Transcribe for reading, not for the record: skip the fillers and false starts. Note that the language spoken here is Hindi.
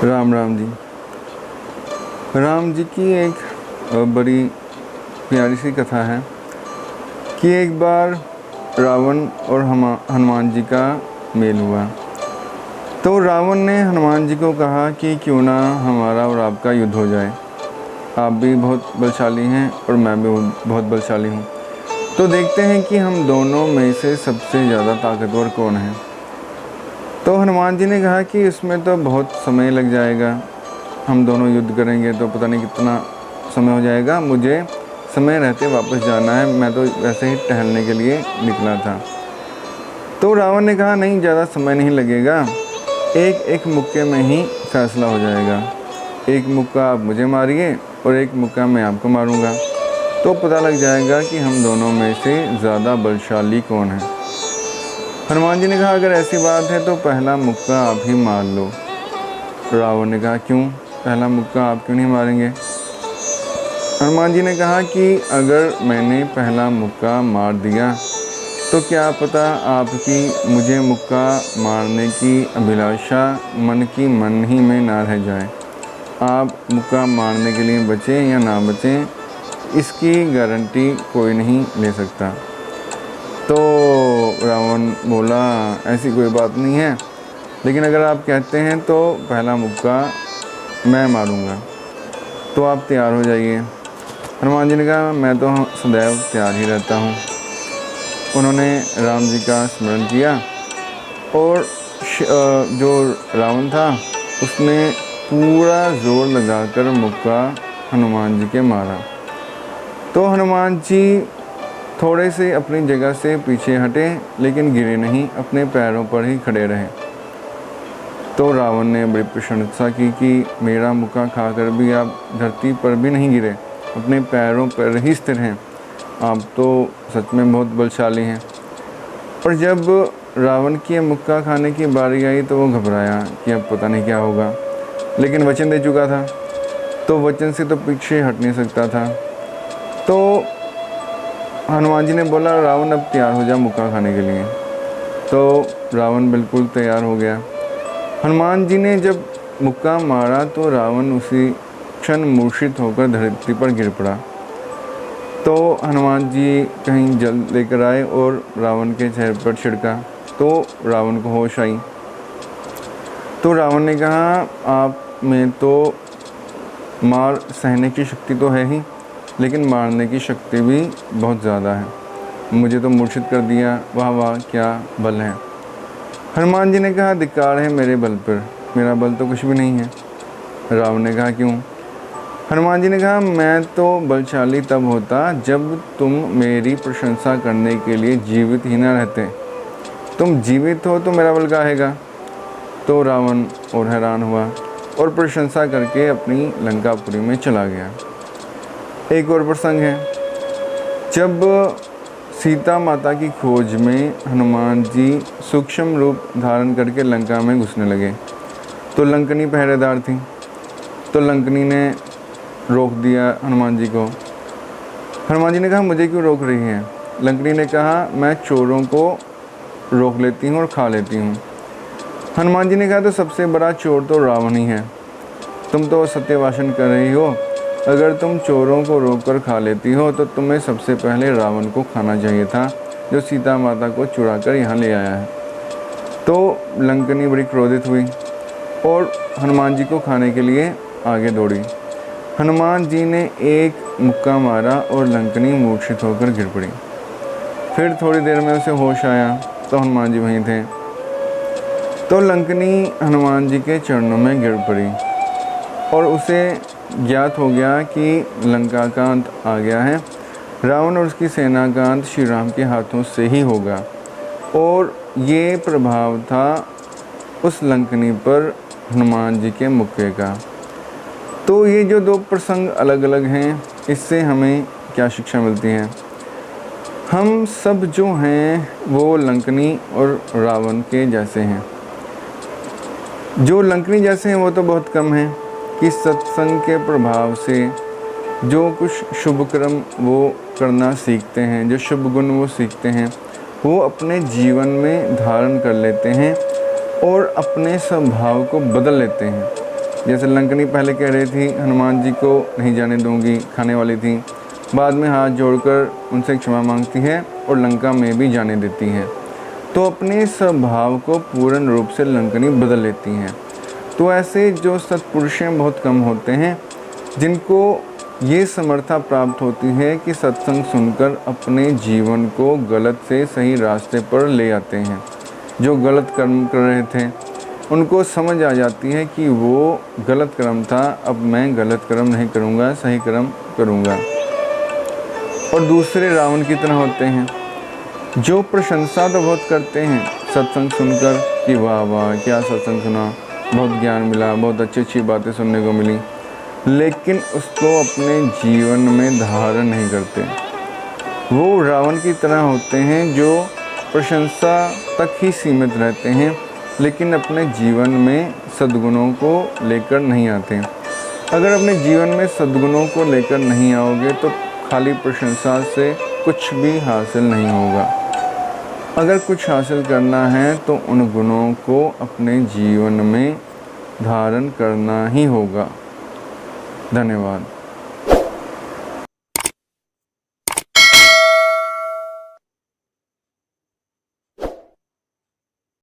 राम राम जी। राम जी की एक बड़ी प्यारी सी कथा है कि एक बार रावण और हनुमान जी का मेल हुआ। तो रावण ने हनुमान जी को कहा कि क्यों ना हमारा और आपका युद्ध हो जाए। आप भी बहुत बलशाली हैं और मैं भी बहुत बलशाली हूँ, तो देखते हैं कि हम दोनों में से सबसे ज़्यादा ताकतवर कौन है। तो हनुमान जी ने कहा कि इसमें तो बहुत समय लग जाएगा, हम दोनों युद्ध करेंगे तो पता नहीं कितना समय हो जाएगा, मुझे समय रहते वापस जाना है, मैं तो वैसे ही टहलने के लिए निकला था। तो रावण ने कहा नहीं, ज़्यादा समय नहीं लगेगा, एक मुक्के में ही फैसला हो जाएगा। एक मुक्का आप मुझे मारिए और एक मुक्का मैं आपको मारूंगा, तो पता लग जाएगा कि हम दोनों में से ज़्यादा बलशाली कौन है। हनुमान जी ने कहा अगर ऐसी बात है तो पहला मुक्का आप ही मार लो। रावण ने कहा क्यों, पहला मुक्का आप क्यों नहीं मारेंगे। हनुमान जी ने कहा कि अगर मैंने पहला मुक्का मार दिया तो क्या पता आपकी मुझे मुक्का मारने की अभिलाषा मन ही में ना रह जाए। आप मुक्का मारने के लिए बचें या ना बचें, इसकी गारंटी कोई नहीं ले सकता। तो रावण बोला ऐसी कोई बात नहीं है, लेकिन अगर आप कहते हैं तो पहला मुक्का मैं मारूंगा, तो आप तैयार हो जाइए। हनुमान जी ने कहा मैं तो सदैव तैयार ही रहता हूँ। उन्होंने राम जी का स्मरण किया और जो रावण था उसने पूरा जोर लगाकर मुक्का हनुमान जी के मारा। तो हनुमान जी थोड़े से अपनी जगह से पीछे हटे, लेकिन गिरे नहीं, अपने पैरों पर ही खड़े रहे। तो रावण ने बड़ी प्रशंसा की कि मेरा मुक्का खाकर भी आप धरती पर भी नहीं गिरे, अपने पैरों पर ही स्थिर हैं, आप तो सच में बहुत बलशाली हैं। पर जब रावण की मुक्का खाने की बारी आई तो वो घबराया कि अब पता नहीं क्या होगा, लेकिन वचन दे चुका था तो वचन से तो पीछे हट नहीं सकता था। तो हनुमान जी ने बोला रावण अब तैयार हो जा मुक्का खाने के लिए। तो रावण बिल्कुल तैयार हो गया। हनुमान जी ने जब मुक्का मारा तो रावण उसी क्षण मूर्छित होकर धरती पर गिर पड़ा। तो हनुमान जी कहीं जल लेकर आए और रावण के चेहरे पर छिड़का, तो रावण को होश आई। तो रावण ने कहा आप में तो मार सहने की शक्ति तो है ही, लेकिन मारने की शक्ति भी बहुत ज़्यादा है, मुझे तो मूर्छित कर दिया, वाह वाह क्या बल है। हनुमान जी ने कहा धिक्कार है मेरे बल पर, मेरा बल तो कुछ भी नहीं है। रावण ने कहा क्यों। हनुमान जी ने कहा मैं तो बलशाली तब होता जब तुम मेरी प्रशंसा करने के लिए जीवित ही ना रहते, तुम जीवित हो तो मेरा बल काहेगा। तो रावण और हैरान हुआ और प्रशंसा करके अपनी लंकापुरी में चला गया। एक और प्रसंग है, जब सीता माता की खोज में हनुमान जी सूक्ष्म रूप धारण करके लंका में घुसने लगे, तो लंकनी पहरेदार थी। तो लंकनी ने रोक दिया हनुमान जी को। हनुमान जी ने कहा मुझे क्यों रोक रही है। लंकनी ने कहा मैं चोरों को रोक लेती हूँ और खा लेती हूँ। हनुमान जी ने कहा तो सबसे बड़ा चोर तो रावण ही है, तुम तो सत्यभाषण कर रही हो, अगर तुम चोरों को रोककर खा लेती हो तो तुम्हें सबसे पहले रावण को खाना चाहिए था, जो सीता माता को चुरा कर यहाँ ले आया है। तो लंकनी बड़ी क्रोधित हुई और हनुमान जी को खाने के लिए आगे दौड़ी। हनुमान जी ने एक मुक्का मारा और लंकनी मूर्छित होकर गिर पड़ी। फिर थोड़ी देर में उसे होश आया तो हनुमान जी वहीं थे। तो लंकनी हनुमान जी के चरणों में गिर पड़ी और उसे ज्ञात हो गया कि लंका का अंत आ गया है, रावण और उसकी सेना का अंत श्री राम के हाथों से ही होगा। और ये प्रभाव था उस लंकनी पर हनुमान जी के मुक्के का। तो ये जो दो प्रसंग अलग अलग हैं, इससे हमें क्या शिक्षा मिलती है। हम सब जो हैं वो लंकनी और रावण के जैसे हैं। जो लंकनी जैसे हैं वो तो बहुत कम हैं कि सत्संग के प्रभाव से जो कुछ शुभ कर्म वो करना सीखते हैं, जो शुभ गुण वो सीखते हैं, वो अपने जीवन में धारण कर लेते हैं और अपने स्वभाव को बदल लेते हैं। जैसे लंकनी पहले कह रही थी हनुमान जी को नहीं जाने दूंगी, खाने वाली थी, बाद में हाथ जोड़कर उनसे क्षमा मांगती है और लंका में भी जाने देती है। तो अपने स्वभाव को पूर्ण रूप से लंकनी बदल लेती हैं। तो ऐसे जो सत्पुरुष हैं बहुत कम होते हैं जिनको ये समर्था प्राप्त होती है कि सत्संग सुनकर अपने जीवन को गलत से सही रास्ते पर ले आते हैं। जो गलत कर्म कर रहे थे उनको समझ आ जाती है कि वो गलत कर्म था, अब मैं गलत कर्म नहीं करूँगा, सही कर्म करूँगा। और दूसरे रावण की तरह होते हैं जो प्रशंसा तो बहुत करते हैं सत्संग सुनकर कि वाह वाह क्या सत्संग सुना, बहुत ज्ञान मिला, बहुत अच्छी अच्छी बातें सुनने को मिली, लेकिन उसको अपने जीवन में धारण नहीं करते। वो रावण की तरह होते हैं जो प्रशंसा तक ही सीमित रहते हैं, लेकिन अपने जीवन में सद्गुणों को लेकर नहीं आते। अगर अपने जीवन में सद्गुणों को लेकर नहीं आओगे तो खाली प्रशंसा से कुछ भी हासिल नहीं होगा। अगर कुछ हासिल करना है तो उन गुणों को अपने जीवन में धारण करना ही होगा। धन्यवाद।